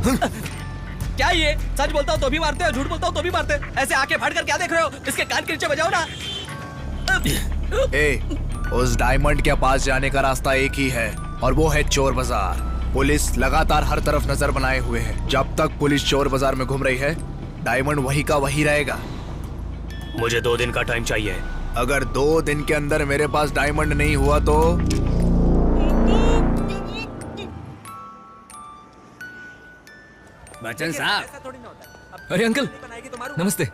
क्या ये? सच बोलता हूँ तो भी मारते हो, झूठ बोलता हूँ तो भी मारते हो। ऐसे आंखें फाड़ कर क्या देख रहे हो? इसके कान के नीचे बजाओ ना। उस डायमंड के पास जाने का रास्ता एक ही है और वो है चोर बाजार। पुलिस लगातार हर तरफ नजर बनाए हुए है। जब तक पुलिस चोर बाजार में घूम रही है, डायमंड वही का वही रहेगा। मुझे 2 दिन का टाइम चाहिए। अगर 2 दिन के अंदर मेरे पास डायमंड नहीं हुआ तो बच्चन साहब। अरे अंकल नमस्ते।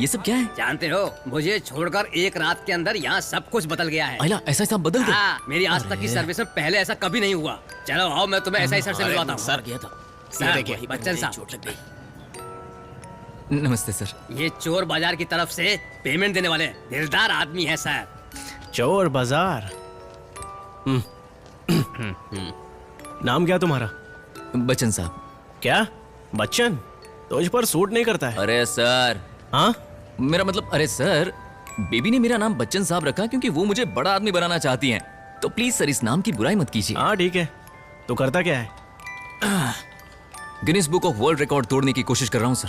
ये सब क्या है? जानते हो, मुझे छोड़कर एक रात के अंदर यहाँ सब कुछ बदल गया है। आइला ऐसा सब बदल गया? हाँ, मेरी आज तक की सर्विस में पहले ऐसा कभी नहीं हुआ। चलो आओ, मैं तुम्हें ऐसा ही सर से मिलवाता हूँ। सर गया था। सर, बच्चन साहब चोट लग गई। नमस्ते सर। ये चोर बाजार की तरफ से पेमेंट देने वाले दिलदार आदमी है सर। चोर बाजार। नाम क्या तुम्हारा? बच्चन साहब। क्या बच्चन? तुझ पर सूट नहीं करता है। अरे सर। हाँ, मेरा मतलब, अरे सर, बेबी ने मेरा नाम बच्चन साहब रखा क्योंकि वो मुझे बड़ा आदमी बनाना चाहती हैं। तो प्लीज सर इस नाम की बुराई मत कीजिए। हाँ ठीक है। तो करता क्या है? Guinness book of world record तोड़ने की कोशिश कर रहा हूँ सर।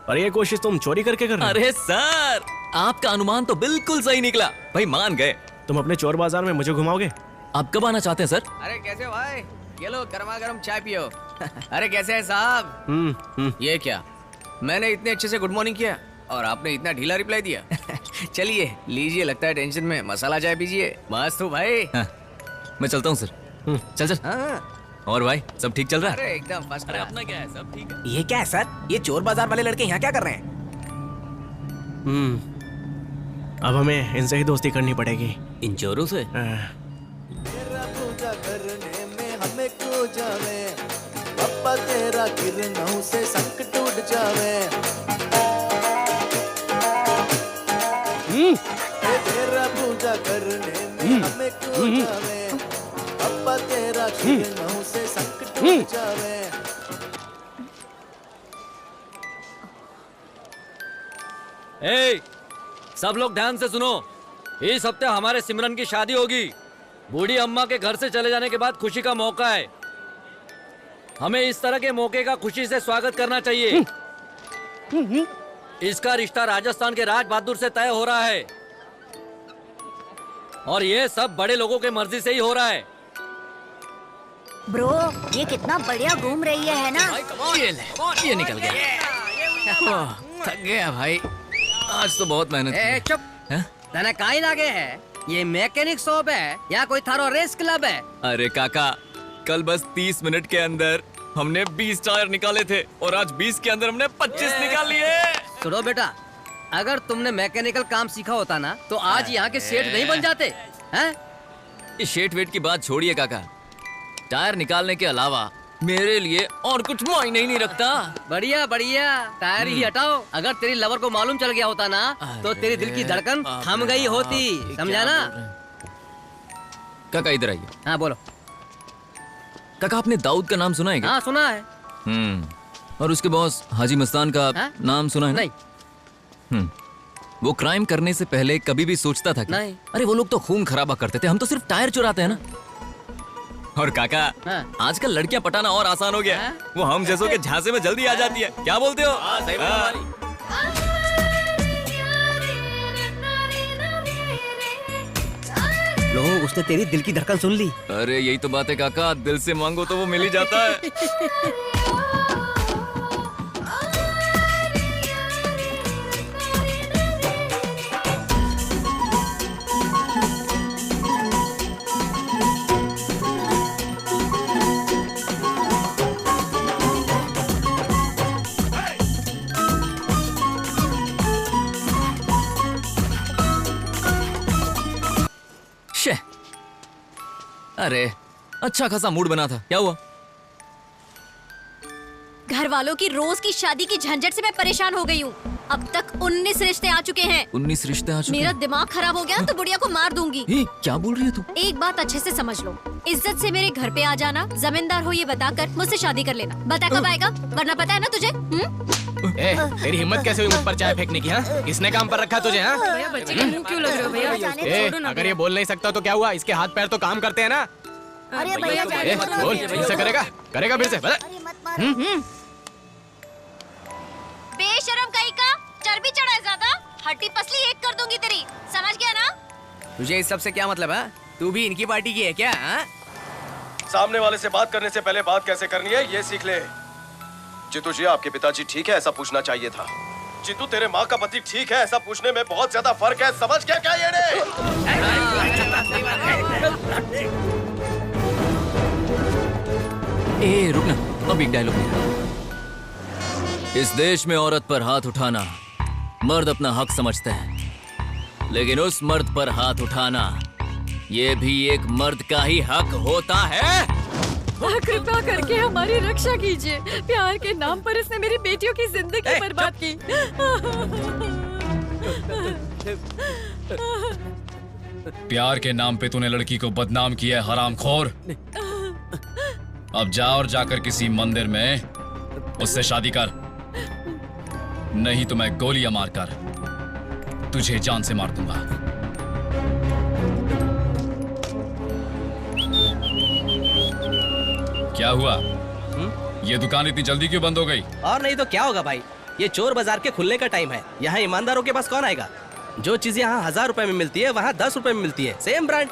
और ये कोशिश तुम चोरी करके कर रहे हो? अरे सर, आपका अनुमान तो बिल्कुल सही निकला। भाई मान गए। तुम अपने चोर बाजार में मुझे घुमाओगे? आप कब आना चाहते हैं सर? अरे कैसे हो भाई? ये लो गर्मा गर्म चाय पियो। अरे कैसे है साहब? ये क्या, मैंने इतने अच्छे से गुड मॉर्निंग किया और आपने इतना ढीला रिप्लाई दिया। चलिए लीजिए, लगता है टेंशन में मसाला चाय पीजिए। मस्त हो भाई। हाँ, मैं चलता हूँ सर। चल चल। हाँ। और भाई सब ठीक चल रहा है? अरे एकदम फर्स्ट अरे क्लास। अपना क्या है, सब ठीक है। ये क्या है सर? ये चोर बाजार वाले लड़के यहाँ क्या कर रहे हैं? अब हमें इनसे ही दोस्ती करनी पड़ेगी। इन चोरों से? पूजा करने में हमें खो जावे, पप्पा तेरा किरणों से संकट टूट जावे। तेरा पूजा करने में हमें खो जावे, पप्पा तेरा किरणों से संकट टूट जावे। सब लोग ध्यान से सुनो। इस हफ्ते हमारे सिमरन की शादी होगी। बूढ़ी अम्मा के घर से चले जाने के बाद खुशी का मौका है। हमें इस तरह के मौके का खुशी से स्वागत करना चाहिए। इसका रिश्ता राजस्थान के राज बहादुर से तय हो रहा है और ये सब बड़े लोगों के मर्जी से ही हो रहा है। ब्रो, ये कितना बढ़िया घूम रही है ना? ये निकल गया। थक गया भाई, आज तो बहुत मेहनत की। चुप। हैं? तने काई लागे है? ये मैकेनिक शॉप है या कोई थारो रेस क्लब है? अरे काका, कल बस 30 मिनट के अंदर हमने 20 टायर निकाले थे और आज 20 के अंदर हमने 25 निकाल लिए। सुनो बेटा, अगर तुमने मैकेनिकल काम सीखा होता ना तो आज यहाँ के सेठ नहीं बन जाते हैं? इस शेट वेट की बात छोड़िए काका। टायर निकालने के अलावा मेरे लिए और कुछ मायने ही नहीं रखता। बढ़िया बढ़िया, टायर ही हटाओ। अगर तेरी लवर को मालूम चल गया होता ना तो तेरी दिल की धड़कन थम गई होती, समझा ना? काका इधर आइए। हाँ बोलो। काका आपने दाऊद का नाम सुना है क्या? हाँ सुना है। और उसके बॉस हाजी मस्तान का नाम सुना है? नहीं। वो क्राइम करने से पहले कभी भी सोचता था क्या? नहीं। अरे वो लोग तो खून खराबा करते थे, हम तो सिर्फ टायर चुराते हैं ना। और काका, आजकल लड़कियां पटाना और आसान हो गया है। वो हम जैसों के झांसे में जल्दी आ जाती है। क्या बोलते हो? लो, उसने तेरी दिल की धड़कन सुन ली। अरे यही तो बात है काका, दिल से मांगो तो वो मिल ही जाता है। अरे अच्छा खासा मूड बना था, क्या हुआ? घर वालों की रोज की शादी की झंझट से मैं परेशान हो गई हूँ। अब तक 19 रिश्ते आ चुके हैं। 19 रिश्ते आ चुके मेरा हैं? दिमाग खराब हो गया तो बुढ़िया को मार दूंगी। क्या बोल रही है तू? एक बात अच्छे से समझ लो, इज्जत से मेरे घर पे आ जाना, जमींदार हो ये बताकर मुझसे शादी कर लेना। बता कब आएगा, वरना पता है ना तुझे। तेरी हिम्मत कैसे हुई मुझ पर चाय फेंकने की? हाँ, किसने काम पर रखा तुझे? हाँ, बच्चे के मुंह क्यों लग रहे हो भैया? अगर ये बोल नहीं सकता तो क्या हुआ? इसके हाथ पैर तो काम करते हैं ना। अरे भैया बोल, फिर से करेगा फिर से। बेशरम कहीं का, चर्बी चढ़ा है ज्यादा, हड्डी पसली एक कर दूंगी तेरी, समझ गया ना? तुझे इस सब से क्या मतलब है? तू भी इनकी पार्टी की है क्या? हाँ? सामने वाले से बात करने से पहले बात कैसे करनी है ये सीख ले। जीतू जी, आपके पिताजी ठीक है ऐसा पूछना चाहिए था। जीतू, तेरे माँ का पति ठीक है ऐसा पूछने में बहुत ज्यादा फर्क है, समझ गया क्या ये? ए रुक ना, अब एक डायलॉग मेरा। इस देश में औरत पर हाथ उठाना मर्द अपना हक समझते हैं, लेकिन उस मर्द पर हाथ उठाना ये भी एक मर्द का ही हक होता है। कृपा करके हमारी रक्षा कीजिए, प्यार के नाम पर इसने मेरी बेटियों की जिंदगी बर्बाद की। प्यार के नाम पे तूने लड़की को बदनाम किया है, हरामखोर। अब जा और जाकर किसी मंदिर में उससे शादी कर, नहीं तो मैं गोलियां मारकर तुझे जान से मार दूंगा। क्या हुआ? ये दुकान इतनी जल्दी क्यों बंद हो गई? और नहीं तो क्या होगा भाई, ये चोर बाजार के खुलने का टाइम है। यहाँ ईमानदारों के पास कौन आएगा? जो चीज यहाँ 1000 रुपए में मिलती है वहाँ 10 रुपए में मिलती है, सेम ब्रांड।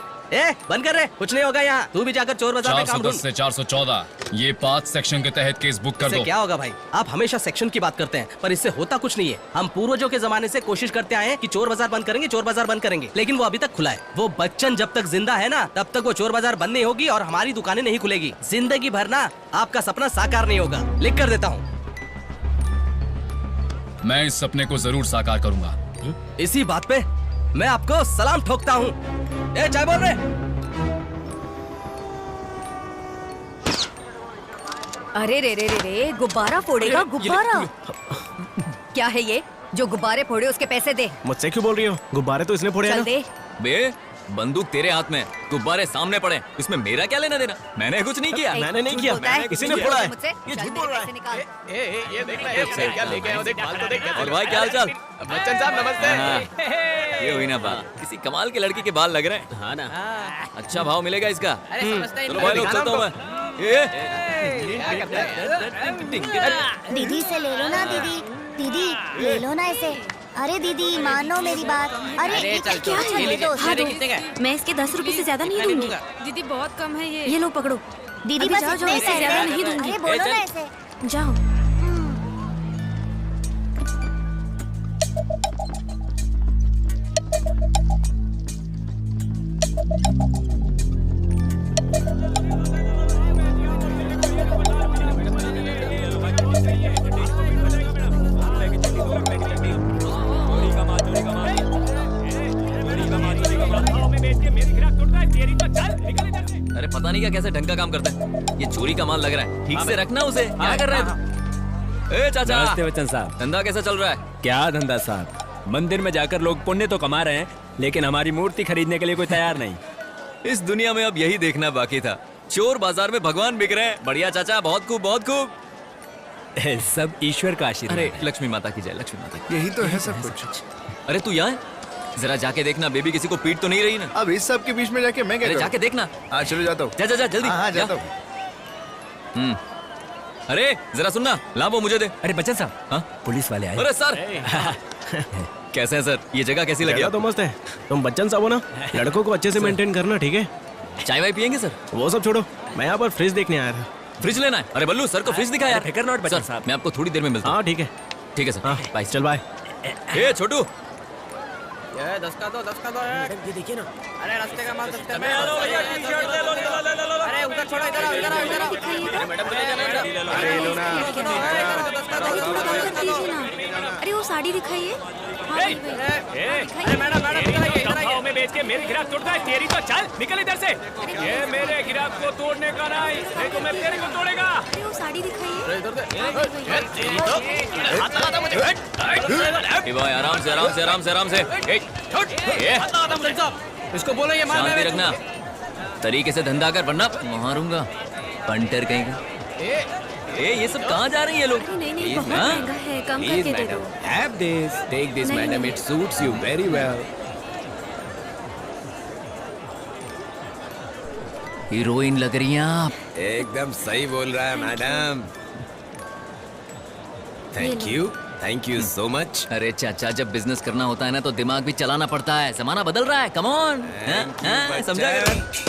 बंद कर रहे, कुछ नहीं होगा यहाँ। तू भी जाकर चोर बाजार में काम ढूंढ। 410 से 414 ये 5 सेक्शन के तहत केस बुक कर दो। क्या होगा भाई, आप हमेशा सेक्शन की बात करते हैं पर इससे होता कुछ नहीं है। हम पूर्वजों के जमाने से कोशिश करते आए हैं कि चोर बाजार बंद करेंगे, चोर बाजार बंद करेंगे, लेकिन वो अभी तक खुला है। वो बच्चन जब तक जिंदा है ना तब तक वो चोर बाजार बंद नहीं होगी और हमारी दुकानें नहीं खुलेगी। जिंदगी भर ना आपका सपना साकार नहीं होगा, लिख कर देता हूँ। मैं इस सपने को जरूर साकार करूंगा। इसी बात पे मैं आपको सलाम ठोकता हूँ। चाय बोल रहे? अरे रे रे रे रे, गुब्बारा फोड़ेगा गुब्बारा। क्या है ये? जो गुब्बारे फोड़े उसके पैसे दे। मुझसे क्यों बोल रही हो? गुब्बारे तो इसने फोड़े हैं चल ना। दे। बे बंदूक तेरे हाथ में, गुब्बारे सामने पड़े, इसमें मेरा क्या लेना देना? मैंने कुछ नहीं किया। मैंने नहीं किया, इसी ने फोड़ा है। ये झूठ बोल रहा है। ये देख ले, क्या लेके आए हो, देख माल तो देख। और भाई क्या हाल चाल? बच्चन साहब नमस्ते। ये हुई ना बात, किसी कमाल के लड़की के बाल लग रहे हैं। हाँ ना, अच्छा भाव मिलेगा इसका। चलो भाई लोग, चलता हूँ मैं। दीदी से ले लो ना, दीदी दीदी ले लो ना इसे। अरे दीदी मानो मेरी बात। अरे चल क्या ये लीजिए, हाँ, ये कितने का है? मैं इसके 10 रुपए से ज्यादा नहीं दूंगी। दीदी बहुत कम है ये। ये लो पकड़ो। दीदी अभी बस जाओ, इतने जाओ, इससे पैसे ज्यादा हैं। नहीं दूंगी। अरे बोलो ना इसे। जाओ। अरे पता नहीं क्या कैसे ढंग का काम करता है। ये चोरी का माल लग रहा है, ठीक से रखना उसे। क्या कर रहा है तू? ए चाचा, नमस्ते बच्चन साहब। धंधा कैसा चल रहा है? क्या धंधा साहब, मंदिर में जाकर लोग पुण्य तो कमा रहे हैं, लेकिन हमारी मूर्ति खरीदने के लिए कोई तैयार नहीं। इस दुनिया में अब यही देखना बाकी था, चोर बाजार में भगवान बिक रहे हैं। बढ़िया चाचा, बहुत खूब बहुत खूब। सब ईश्वर का आशीर्वाद। अरे लक्ष्मी माता की जय, लक्ष्मी माता की। यही तो है सब कुछ। अरे तू यहाँ है? जरा जाके देखना, बेबी किसी को पीट तो नहीं रही ना? अब इस सब के बीच में जाके मैं क्या अरे करूं? जाके देखना। हाँ चलो जाता हूँ। जा जा जा जल्दी। हाँ जा। जाता हूँ। अरे जरा सुनना, ला वो मुझे दे। अरे बच्चन साहब, हाँ? पुलिस वाले आए। अरे सर कैसे हैं सर? ये जगह कैसी लगी? तो मस्त है। तुम बच्चन साहब हो ना, लड़कों को अच्छे से मेंटेन करना, ठीक है? चाय वाय पियेंगे सर? वो सब छोड़ो, मैं यहाँ पर फ्रिज देखने आया था। फ्रिज लेना है? अरे बल्लू सर को फ्रिज दिखाया यार। फिकर नॉट बच्चन सर, साहब। मैं आपको थोड़ी देर में मिलता हूँ। हाँ ठीक है। ठीक है सर, हाँ बाय। चल बाय। ए छोटू, 10 का दो, 10 का दो। ये देखिए ना। अरे रास्ते का माल सस्ते में। अरे उधर छोड़ो, इधर आओ, इधर आओ, इधर आओ। अरे लो ना। अरे वो साड़ी दिखाइए। हाँ, वही, वही। अरे मैडम मैडम इधर आइए, इधर आइए। में बेच के मेरे गिराक तोड़ता है, तेरी तो चल निकल इधर से। ये मेरे गिराक को तोड़ने का नहीं, नहीं तो मैं तेरे को तोड़ेगा। अरे वो साड़ी दिखाइए। ए भाई आराम से आराम से आराम से आराम से। इसको बोलो ये माल शांति रखना, तरीके से धंधा कर वरना मारूंगा। पंटर कहीं का। ए ये सब कहाँ जा रही है लोग? नहीं नहीं, बहुत महंगा है, कम करके दे दो। Have this, take this, नहीं, madam. नहीं। It suits you very well. Heroine लग रही हैं आप। एकदम सही बोल रहा है madam. Thank you so much. अरे चाचा, जब बिजनेस करना होता है ना तो दिमाग भी चलाना पड़ता है। जमाना बदल रहा है, कम ऑन। समझा करो।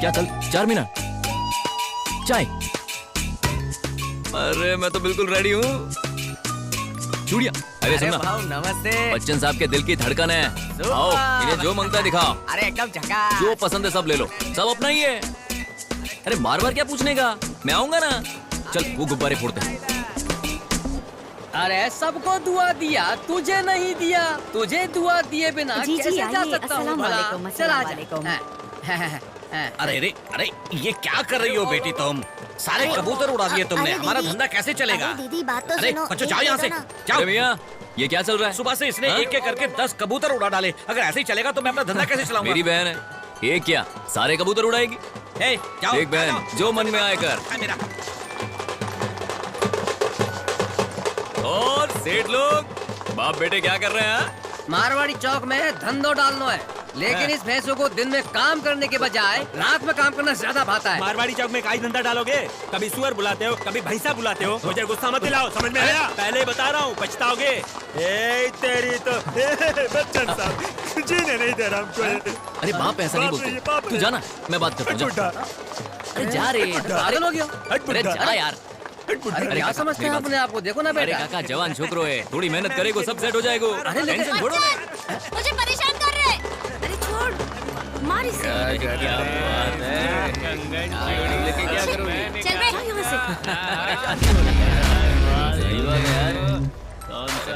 क्या चल 4 मिनट चाय? अरे मैं तो बिल्कुल रेडी हूँ। चूड़िया, अरे सुनना, भाऊ नमस्ते। बच्चन साहब के दिल की धड़कन है। आओ, इन्हें जो मांगता है दिखाओ। अरे एकदम झकास। जो पसंद है सब ले लो, सब अपना ही है। अरे बार बार क्या पूछने का, मैं आऊंगा ना। चल वो गुब्बारे फोड़ते हैं। अरे सबको दुआ दिया, तुझे नहीं दिया। तुझे दुआ दिए बिना जी, कैसे जा आइए, सकता हूँ अस्सलाम भला? वालेकुम, चल आ अस्सलाम जा। अरे ये क्या कर रही हो बेटी तुम? सारे कबूतर उड़ा दिए तुमने, अरे हमारा दीदी, धंधा कैसे चलेगा? अरे दीदी बात तो अरे सुनो। बच्चों एक जाओ यहाँ से, मिनट ना। जाओ। अरे भैया, ये क्या चल रहा है? सुबह से इसने हाँ? एक एक करके 10 कबूतर उड़ा डाले। अगर ऐसे ही चलेगा तो मैं अपना धंधा कैसे चलाऊंगा? मेरी बहन है, ये क्या सारे कबूतर उड़ाएगी? ए, जाओ, देख बहन, जाओ। जो मन में आए कर। मेरा और सेठ लोग, बाप बेटे क्या कर रहे हैं? मारवाड़ी चौक में धंधो डालना है, लेकिन इस भैंसों को दिन में काम करने के बजाय रात में काम करना ज्यादा भाता है। मारवाड़ी चौक में काई धंधा डालोगे? कभी सुअर बुलाते हो, कभी भैंसा बुलाते हो। मुझे गुस्सा मत दिलाओ, समझ में आया? पहले ही बता रहा हूँ, पछताओगे। ए तेरी तो बच्चन साहब जीने नहीं दे रहा हमको। अरे बाप ऐसा नहीं बोलते। तू जाना, मैं बात करता हूँ। जा। अरे जा रे, पागल हो गया। अरे जा यार। अरे क्या समझते हैं अपने आप को? देखो ना अरे बेटा। काका जवान छोकरो है, थोड़ी मेहनत करेगो सब सेट हो जाएगो। अरे लेकिन टेंशन छोड़ो ना। मुझे परेशान कर रहे। अरे छोड़, मार इसे। क्या बात है? लेके क्या करोगे? चल बे यहाँ से। सही बात है यार। कौन सा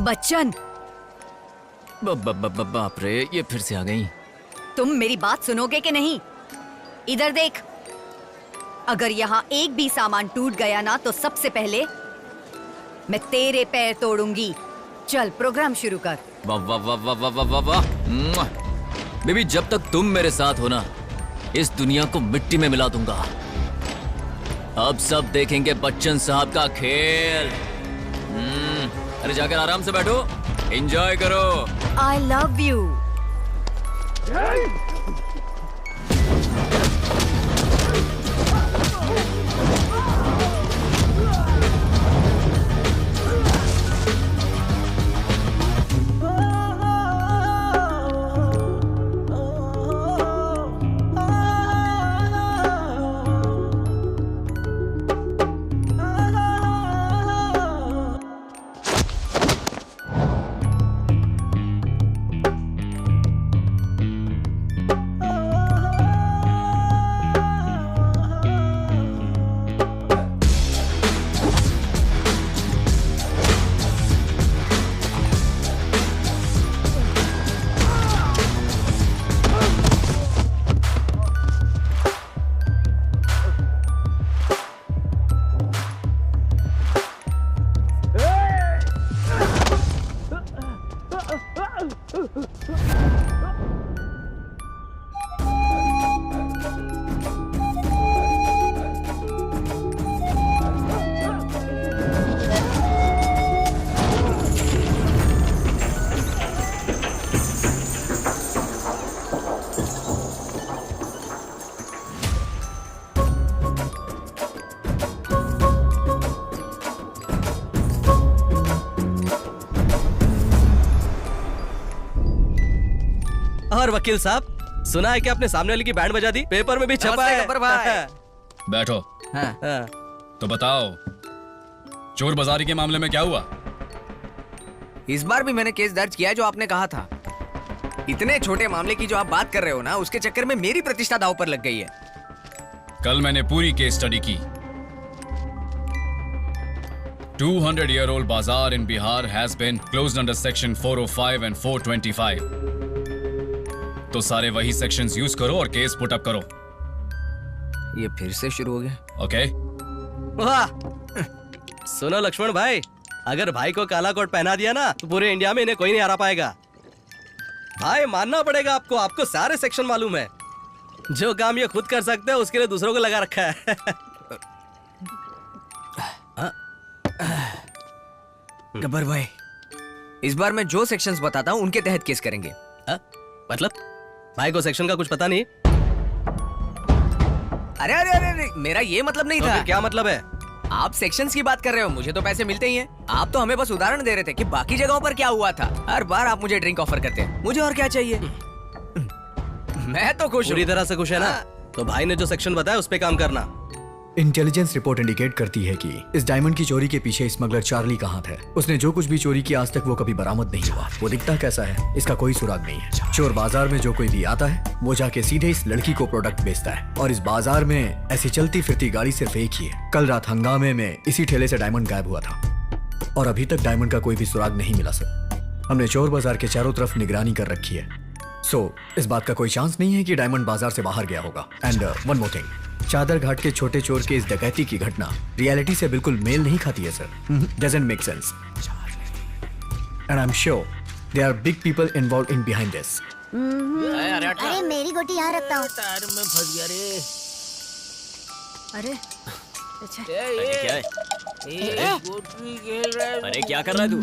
बच्चन, बाप रे, ये फिर से आ गई। तुम मेरी बात सुनोगे कि नहीं? इधर देख, अगर यहाँ एक भी सामान टूट गया ना तो सबसे पहले मैं तेरे पैर तोड़ूंगी। चल प्रोग्राम शुरू कर। वाह वाह वाह वाह वाह वाह वाह वाह। मुआ। बेबी, जब तक तुम मेरे साथ हो ना, इस दुनिया को मिट्टी में मिला दूंगा। अब सब देखेंगे बच्चन साहब का खेल। अरे जाकर आराम से बैठो, एंजॉय करो। I love you. और वकील साहब, सुना है कि आपने सामने वाली की बैंड बजा दी, पेपर में भी छपा है। बैठो। हाँ। तो बताओ, चोर बाजारी के मामले में क्या हुआ? इस बार भी मैंने केस दर्ज किया जो आपने कहा था। इतने छोटे मामले की जो आप बात कर रहे हो ना, उसके चक्कर में मेरी प्रतिष्ठा दांव पर लग गई है। कल मैंने पूरी केस स्टडी की। 200-year-old bazaar in Bihar has been closed under section 405 and 425. तो सारे वही सेक्शंस यूज करो और केस पुट अप करो। ये फिर से शुरू हो गया। ओके? वाह! सुनो लक्ष्मण भाई, अगर भाई को काला कोट पहना दिया ना तो पूरे इंडिया में इन्हें कोई नहीं हरा पाएगा। भाई मानना पड़ेगा आपको, आपको सारे सेक्शन मालूम है। जो काम ये खुद कर सकते हैं उसके लिए दूसरों को लगा रखा है। गब्बर भाई, इस बार मैं जो सेक्शंस बताता हूँ उनके तहत केस करेंगे। मतलब भाई को सेक्शन का कुछ पता नहीं? अरे अरे अरे अरे, मेरा ये मतलब नहीं तो था। फिर क्या मतलब है? आप सेक्शंस की बात कर रहे हो, मुझे तो पैसे मिलते ही हैं। आप तो हमें बस उदाहरण दे रहे थे कि बाकी जगहों पर क्या हुआ था। हर बार आप मुझे ड्रिंक ऑफर करते हैं, मुझे और क्या चाहिए? मैं तो खुश हूँ। पूरी तरह से खुश है ना? तो भाई ने जो सेक्शन बताया उस पे काम करना। इंटेलिजेंस रिपोर्ट इंडिकेट करती है कि इस डायमंड की चोरी के पीछे स्मगलर चार्ली का हाथ है। उसने जो कुछ भी चोरी किया आज तक वो कभी बरामद नहीं हुआ। वो दिखता कैसा है इसका कोई सुराग नहीं है। चोर बाजार में जो कोई भी आता है वो जाके सीधे इस लड़की को प्रोडक्ट बेचता है और इस बाजार में ऐसी चलती फिरती गाड़ी सिर्फ एक ही है। कल रात हंगामे में इसी ठेले से डायमंड गायब हुआ था और अभी तक डायमंड का कोई भी सुराग नहीं मिला सर। हमने चोर बाजार के चारों तरफ निगरानी कर रखी है। इस बात का कोई चांस नहीं है कि डायमंड बाजार से बाहर गया होगा। एंड वन मोर थिंग, चादर घाट के छोटे चोर के इस डकैती की घटना रियलिटी से बिल्कुल मेल नहीं खाती है sir. Doesn't make sense and I am sure there are big people involved in behind this. अरे मेरी गोटी यहाँ रखता हूँ। तार में फंस गया रे। अरे क्या है? गोटी खेल रहा है। अरे क्या कर रहा है तू?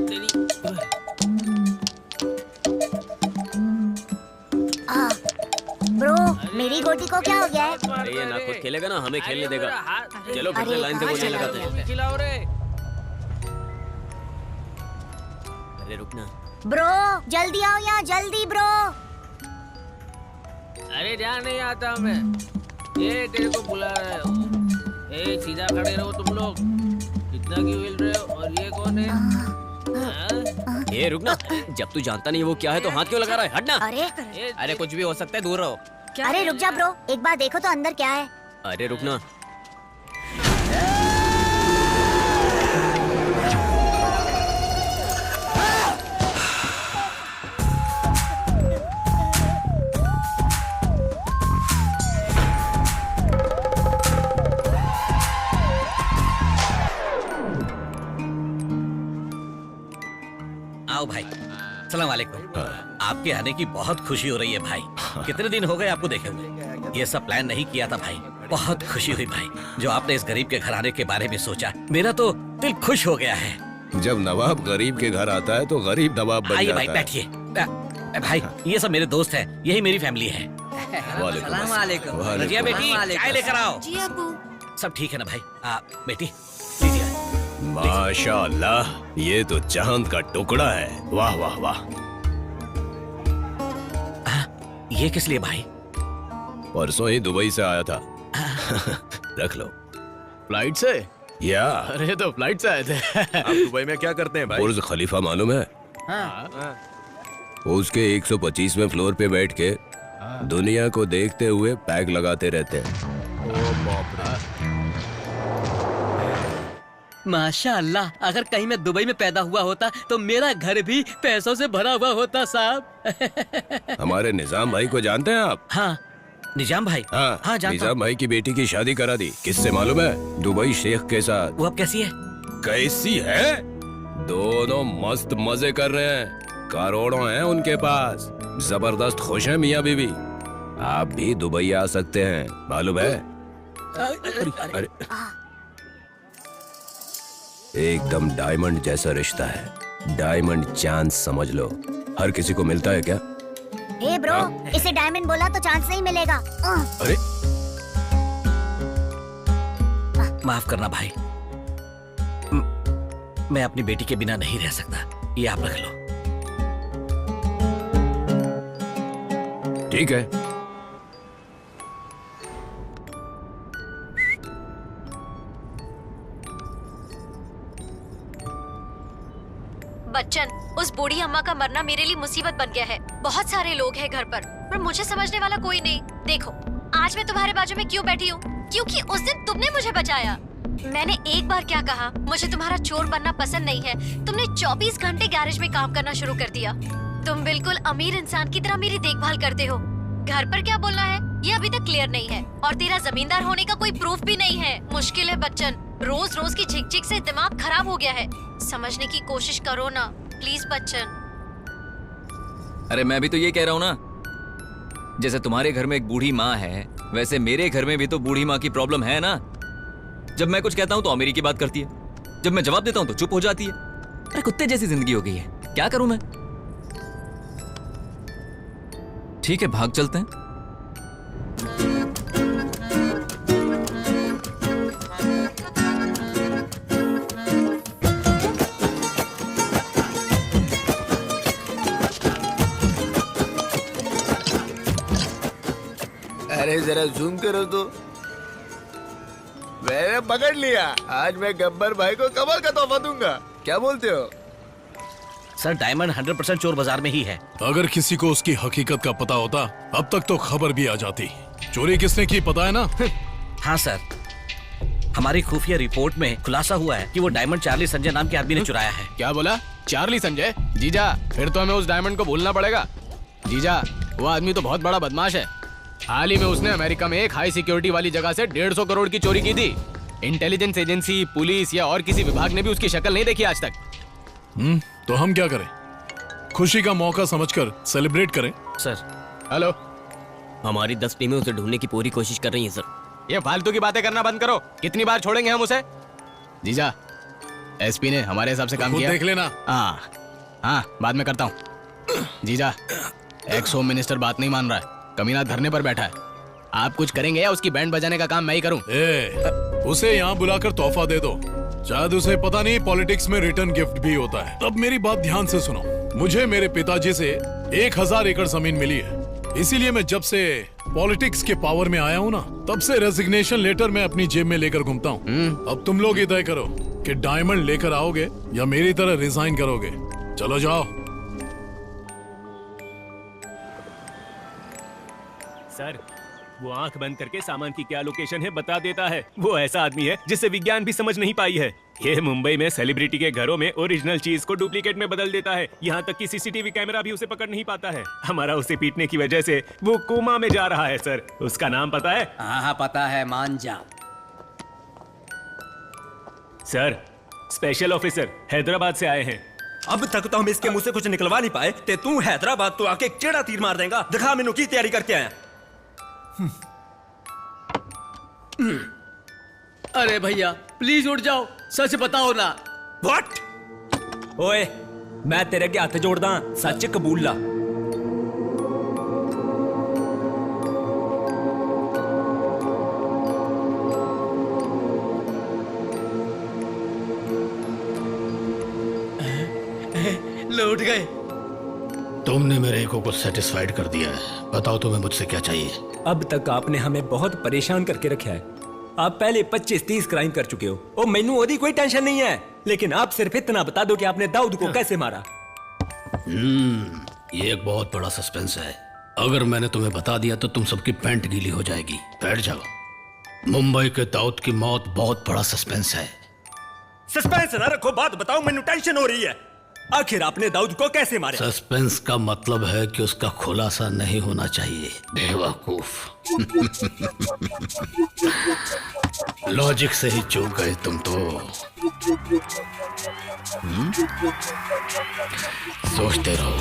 तेरी ब्रो, मेरी गोटी को क्या हो गया है? अरे ये ना खुद खेलेगा ना हमें खेलने देगा। चलो फिर से लाइन से गोलियां लगाते हैं। खिलाओ रे। अरे रुकना। ब्रो जल्दी आओ यहाँ, जल्दी ब्रो। अरे ध्यान नहीं आता हमें। ये तेरे को बुला रहा है। ए सीधा खड़े रहो तुम लोग। कितना क्यों हिल रहे हो? और ये कौन है? ये रुकना। जब तू जानता नहीं वो क्या है तो हाथ क्यों लगा रहा है? हटना। अरे कुछ भी हो सकता है, दूर रहो। अरे रुक जा ब्रो, एक बार देखो तो अंदर क्या है। अरे रुकना। आओ भाई, सलाम वालेकुम। आपके आने की बहुत खुशी हो रही है भाई। कितने दिन हो गए आपको देखे हुए। ये सब प्लान नहीं किया था भाई। बहुत खुशी हुई भाई जो आपने इस गरीब के घर आने के बारे में सोचा। मेरा तो दिल खुश हो गया है। जब नवाब गरीब के घर आता है तो गरीब नवाब बन आइए जाता भाई है। बैठिए। भाई ये सब मेरे दोस्त हैं, यही मेरी फैमिली है। सलाम वालेकुम। रजिया बेटी चाय लेकर आओ। जी अब्बू। सब ठीक है ना भाई? बेटी लीजिए। माशाअल्लाह, ये तो चांद का टुकड़ा है। वाह वाह वाह। ये किस लिए भाई? परसों ही दुबई से आया था। रख लो। फ्लाइट से? या अरे तो फ्लाइट से आए थे। आप दुबई में क्या करते हैं भाई? बुर्ज खलीफा मालूम है? उसके 125वें फ्लोर पे बैठ के दुनिया को देखते हुए पैक लगाते रहते हैं। माशाअल्लाह, अगर कहीं मैं दुबई में पैदा हुआ होता तो मेरा घर भी पैसों से भरा हुआ होता साहब। हमारे निजाम भाई को जानते हैं आप? हाँ निजाम भाई। हाँ जानता हूं। निजाम भाई की बेटी की शादी करा दी। किससे मालूम है? दुबई शेख के साथ। वो अब कैसी है? कैसी है? दोनों मस्त मजे कर रहे हैं। करोड़ों हैं उनके पास। जबरदस्त खुश हैं मियाँ बीवी। आप भी दुबई आ सकते हैं, मालूम है? अरे एकदम डायमंड जैसा रिश्ता है। डायमंड चांस समझ लो। हर किसी को मिलता है क्या? ए ब्रो, इसे डायमंड बोला तो चांस नहीं मिलेगा। अरे माफ करना भाई, मैं अपनी बेटी के बिना नहीं रह सकता। ये आप रख लो। ठीक है। बच्चन, उस बूढ़ी अम्मा का मरना मेरे लिए मुसीबत बन गया है। बहुत सारे लोग हैं घर पर मुझे समझने वाला कोई नहीं। देखो, आज मैं तुम्हारे बाजू में क्यों बैठी हूँ? क्योंकि उस दिन तुमने मुझे बचाया। मैंने एक बार क्या कहा, मुझे तुम्हारा चोर बनना पसंद नहीं है। तुमने 24 घंटे गैरेज में काम करना शुरू कर दिया। तुम बिल्कुल अमीर इंसान की तरह मेरी देखभाल करते हो। घर पर क्या बोलना है ये अभी तक क्लियर नहीं है, और तेरा जमींदार होने का कोई प्रूफ भी नहीं है। मुश्किल है बच्चन, रोज रोज की झिकझिक से दिमाग खराब हो गया है। समझने की कोशिश करो ना प्लीज बच्चन। अरे मैं भी तो ये कह रहा हूँ ना, जैसे तुम्हारे घर में एक बूढ़ी माँ है, वैसे मेरे घर में भी तो बूढ़ी माँ की प्रॉब्लम है ना। जब मैं कुछ कहता हूँ तो अमीरी की बात करती है, जब मैं जवाब देता हूँ तो चुप हो जाती है। अरे कुत्ते जैसी जिंदगी हो गई है, क्या करूं मैं? ठीक है, भाग चलते हैं। अरे जरा जूम करो तो। मैंने पकड़ लिया। आज मैं गब्बर भाई को कमल का तोहफा दूंगा। क्या बोलते हो? सर डायमंड 100% चोर बाजार में ही है। अगर किसी को उसकी हकीकत का पता होता अब तक तो खबर भी आ जाती। चोरी किसने की पता है ना? हाँ सर, हमारी खुफिया रिपोर्ट में खुलासा हुआ है कि वो डायमंड चार्ली संजय नाम के आदमी ने चुराया है। क्या बोला? चार्ली संजय? जीजा, फिर तो हमें उस डायमंड को भूलना पड़ेगा। जीजा, वो आदमी तो बहुत बड़ा बदमाश है। हाल ही में उसने अमेरिका में एक हाई सिक्योरिटी वाली जगह से 150 करोड़ की चोरी की थी। इंटेलिजेंस एजेंसी, पुलिस या और किसी विभाग ने भी उसकी शक्ल नहीं देखी आज तक। तो हम क्या करें? खुशी का मौका समझकर सेलिब्रेट करें। सर हेलो, हमारी 10 टीमें उसे ढूंढने की पूरी कोशिश कर रही हैं सर। ये फालतू की बातें करना बंद करो। कितनी बार छोड़ेंगे हम उसे? जीजा, एसपी ने हमारे हिसाब से काम किया। देख लेना। हाँ, बाद में करता हूँ। जीजा, एक्स होम मिनिस्टर बात नहीं मान रहा है। कमीना धरने पर बैठा है। आप कुछ करेंगे या उसकी बैंड बजाने का काम मैं ही करूं? उसे यहाँ बुलाकर तोहफा दे दो। शायद उसे पता नहीं पॉलिटिक्स में रिटर्न गिफ्ट भी होता है। अब मेरी बात ध्यान से सुनो। मुझे मेरे पिताजी से 1000 एकड़ जमीन मिली है, इसीलिए मैं जब से पॉलिटिक्स के पावर में आया हूँ ना, तब से रेजिग्नेशन लेटर मैं अपनी जेब में लेकर घूमता हूँ। अब तुम लोग ही तय करो कि डायमंड लेकर आओगे या मेरी तरह रिजाइन करोगे। चलो जाओ। सर, वो आंख बंद करके सामान की क्या लोकेशन है बता देता है। वो ऐसा आदमी है जिसे विज्ञान भी समझ नहीं पाई है। ये मुंबई में सेलिब्रिटी के घरों में ओरिजिनल चीज को डुप्लीकेट में बदल देता है। यहाँ तक कि सीसीटीवी कैमरा भी उसे पकड़ नहीं पाता है। हमारा उसे पीटने की वजह से वो कोमा में जा रहा है सर। उसका नाम पता है? हाँ पता है, मान जा। सर, स्पेशल ऑफिसर हैदराबाद से आए हैं। अब तक तो हम इसके मुंह से कुछ निकलवा नहीं पाए ते तू हैदराबाद तो आके केड़ा तीर मार देगा। दिखा मैनू की तैयारी करके आया। अरे भैया प्लीज उठ जाओ, सच बताओ ना। व्हाट? ओए, मैं तेरे के हाथ जोड़दा, सच कबूल ला। लौट गए। तुमने मेरे ईगो को सेटिस्फाइड कर दिया है। बताओ तुम्हें मुझसे क्या चाहिए? अब तक आपने हमें बहुत परेशान करके रखा है। आप पहले 25-30 क्राइम कर चुके हो और मैनू ओदी कोई टेंशन नहीं है। लेकिन आप सिर्फ इतना बता दो कि आपने दाऊद को कैसे मारा। ये एक बहुत बड़ा सस्पेंस है। अगर मैंने तुम्हें बता दिया तो तुम सबकी पैंट गीली हो जाएगी। बैठ जाओ। मुंबई के दाऊद की मौत बहुत बड़ा सस्पेंस है। सस्पेंस ना रखो, बात बताओ, मैनू टेंशन हो रही है। आखिर आपने दाऊद को कैसे मारा? सस्पेंस का मतलब है कि उसका खुलासा नहीं होना चाहिए, बेवकूफ। लॉजिक से ही चूक गए तुम तो। सोचते रहो।